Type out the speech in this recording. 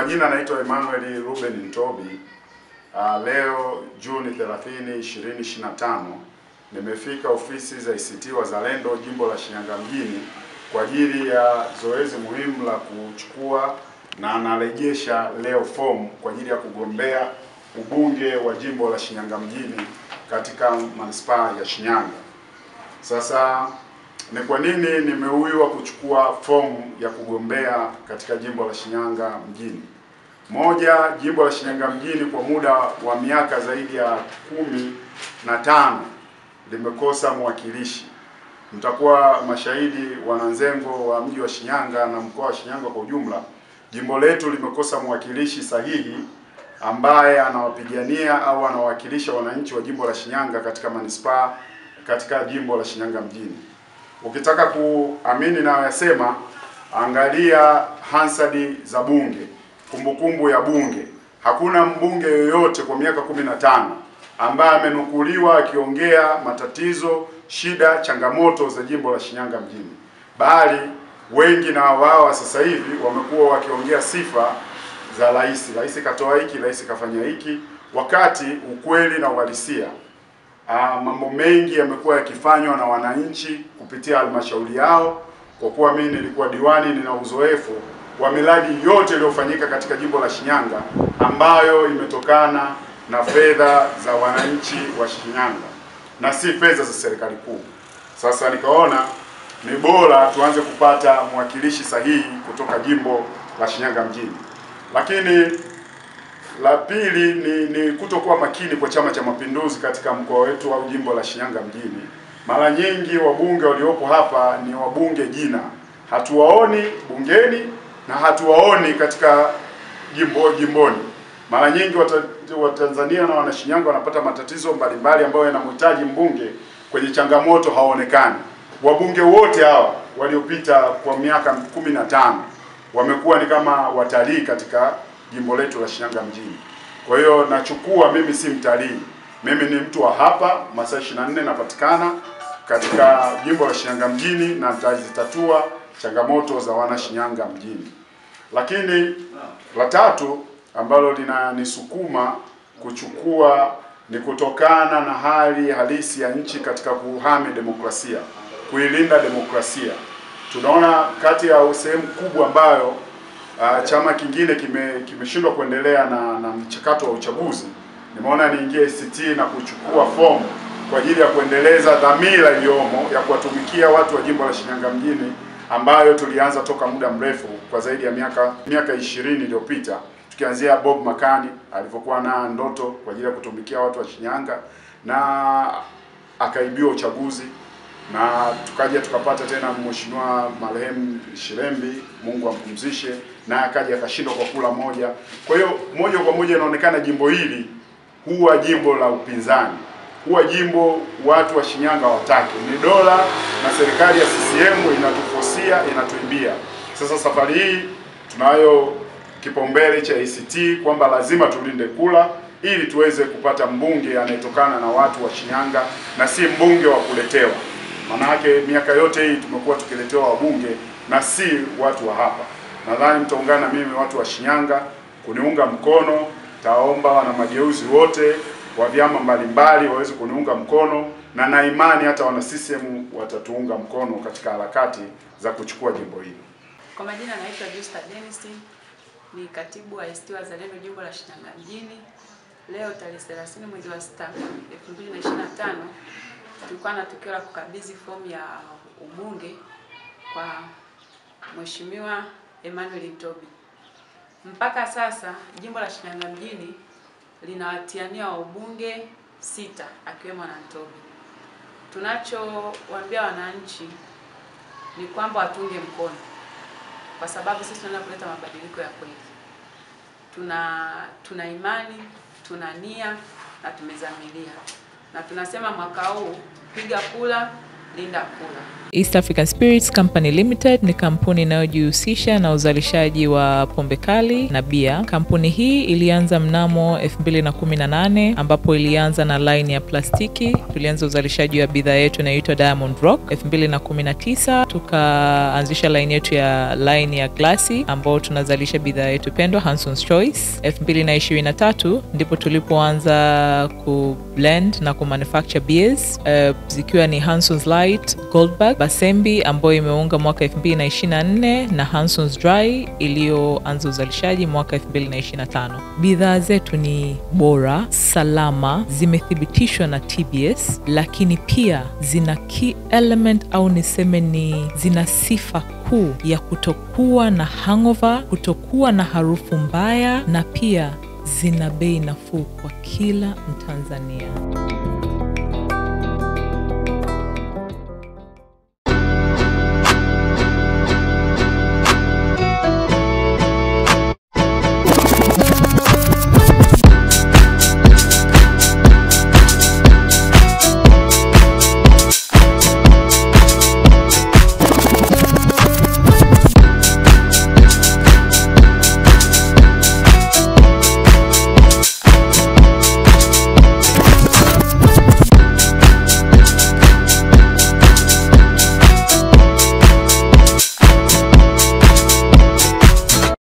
majina naitwa Emmanuel Ruben Ntobi. Leo Juni 30, 2025 nimefika ofisi za ACT Wazalendo jimbo la Shinyanga mjini kwa ajili ya zoezi muhimu la kuchukua na narejesha leo fomu kwa ajili ya kugombea ubunge wa jimbo la Shinyanga mjini katika manispaa ya Shinyanga. Sasa ni kwa nini nimeuiwa kuchukua fomu ya kugombea katika jimbo la Shinyanga mjini? Moja, jimbo la Shinyanga mjini kwa muda wa miaka zaidi ya 15 limekosa mwakilishi. Mtakuwa mashahidi wananzengo wa mji wa Shinyanga na mkoa wa Shinyanga kwa ujumla. Jimbo letu limekosa mwakilishi sahihi ambaye anawapigania au anawakilisha wananchi wa jimbo la Shinyanga katika manispaa katika jimbo la Shinyanga mjini. Ukitaka kuamini na yasema, angalia Hansard za bunge, kumbukumbu ya bunge. Hakuna mbunge yoyote kwa miaka 15 ambaye amenukuliwa akiongea matatizo, shida, changamoto za jimbo la Shinyanga mjini. Bali wengi na wao sasa hivi wamekuwa wakiongea sifa za rais. Rais katoa hiki, rais kafanya hiki, wakati ukweli na uhalisia mambo mengi yamekuwa yakifanywa na wananchi kupitia halmashauri yao. Kwa kuwa mimi nilikuwa diwani, nina uzoefu wa miradi yote iliyofanyika katika jimbo la Shinyanga ambayo imetokana na fedha za wananchi wa Shinyanga na si fedha za serikali kuu. Sasa nikaona ni bora tuanze kupata mwakilishi sahihi kutoka jimbo la Shinyanga mjini. Lakini la pili ni kutokuwa makini kwa Chama cha Mapinduzi katika mkoa wetu au jimbo la Shinyanga mjini. Mara nyingi wabunge waliopo hapa ni wabunge jina, hatuwaoni bungeni na hatuwaoni katika jimboni. Mara nyingi Watanzania na Wanashinyanga wanapata matatizo mbalimbali ambayo yanamhitaji mbunge, kwenye changamoto hawaonekani. Wabunge wote hawa waliopita kwa miaka 15 wamekuwa ni kama watalii katika jimbo letu la Shinyanga mjini. Kwa hiyo nachukua, mimi si mtalii, mimi ni mtu wa hapa, masaa 24 napatikana katika jimbo la Shinyanga mjini na nitazitatua changamoto za wana Shinyanga mjini. Lakini la tatu ambalo linanisukuma kuchukua ni kutokana na hali halisi ya nchi katika kuhami demokrasia, kuilinda demokrasia. Tunaona kati ya sehemu kubwa ambayo chama kingine kimeshindwa kuendelea na mchakato wa uchaguzi, nimeona niingie ACT na kuchukua fomu kwa ajili ya kuendeleza dhamira iliyomo ya kuwatumikia watu wa jimbo la Shinyanga mjini ambayo tulianza toka muda mrefu kwa zaidi ya miaka 20 iliyopita, tukianzia Bob Makani alipokuwa na ndoto kwa ajili ya kutumikia watu wa Shinyanga na akaibiwa uchaguzi, na tukaja tukapata tena mheshimiwa marehemu Shirembi, Mungu ampumzishe, na akaja akashindwa kwa kula moja. Kwa hiyo moja kwa moja inaonekana jimbo hili huwa jimbo la upinzani, huwa jimbo watu wa Shinyanga wataki. Ni dola na serikali ya CCM inatufosia, inatuibia. Sasa safari hii tunayo kipaumbele cha ACT kwamba lazima tulinde kula ili tuweze kupata mbunge anayetokana na watu wa Shinyanga na si mbunge wa kuletewa. Manake miaka yote hii tumekuwa tukiletewa wabunge na si watu wa hapa. Nadhani mtaungana mimi watu wa Shinyanga kuniunga mkono. Taomba wana mageuzi wote wa vyama mbalimbali waweze kuniunga mkono, na imani hata wana CCM watatuunga mkono katika harakati za kuchukua jimbo hili. Kwa majina naitwa Justa Dennis, ni katibu wa ACT Wazalendo jimbo la Shinyanga mjini. Leo tarehe 30 mwezi wa 6 2025 tulikuwa na tukio la kukabidhi fomu ya ubunge kwa Mheshimiwa Emmanuel Ntobi. Mpaka sasa jimbo la Shinyanga mjini linawatiania wa ubunge 6 akiwemo na Ntobi. Tunachowaambia wananchi ni kwamba watunge mkono, kwa sababu sisi tunataka kuleta mabadiliko ya kweli. Tuna imani, tuna nia na tumezamilia. Na tunasema mwaka huu piga kula Linda Kula. East African Spirits Company Limited ni kampuni inayojihusisha na uzalishaji wa pombe kali na bia. Kampuni hii ilianza mnamo 2018 ambapo ilianza na line ya plastiki. Tulianza uzalishaji wa bidhaa yetu inayoitwa Diamond Rock. 2019 tukaanzisha line yetu ya line ya glasi ambao tunazalisha bidhaa yetu pendwa Hanson's Choice. 2023 ndipo tulipoanza ku blend na ku manufacture beers zikiwa ni Hanson's Light, Goldberg, Basembi ambayo imeunga mwaka 2024 na Hanson's Dry iliyoanza uzalishaji mwaka 2025. Bidhaa zetu ni bora, salama, zimethibitishwa na TBS, lakini pia zina key element au niseme ni zina sifa kuu ya kutokuwa na hangover, kutokuwa na harufu mbaya, na pia zina bei nafuu kwa kila Mtanzania.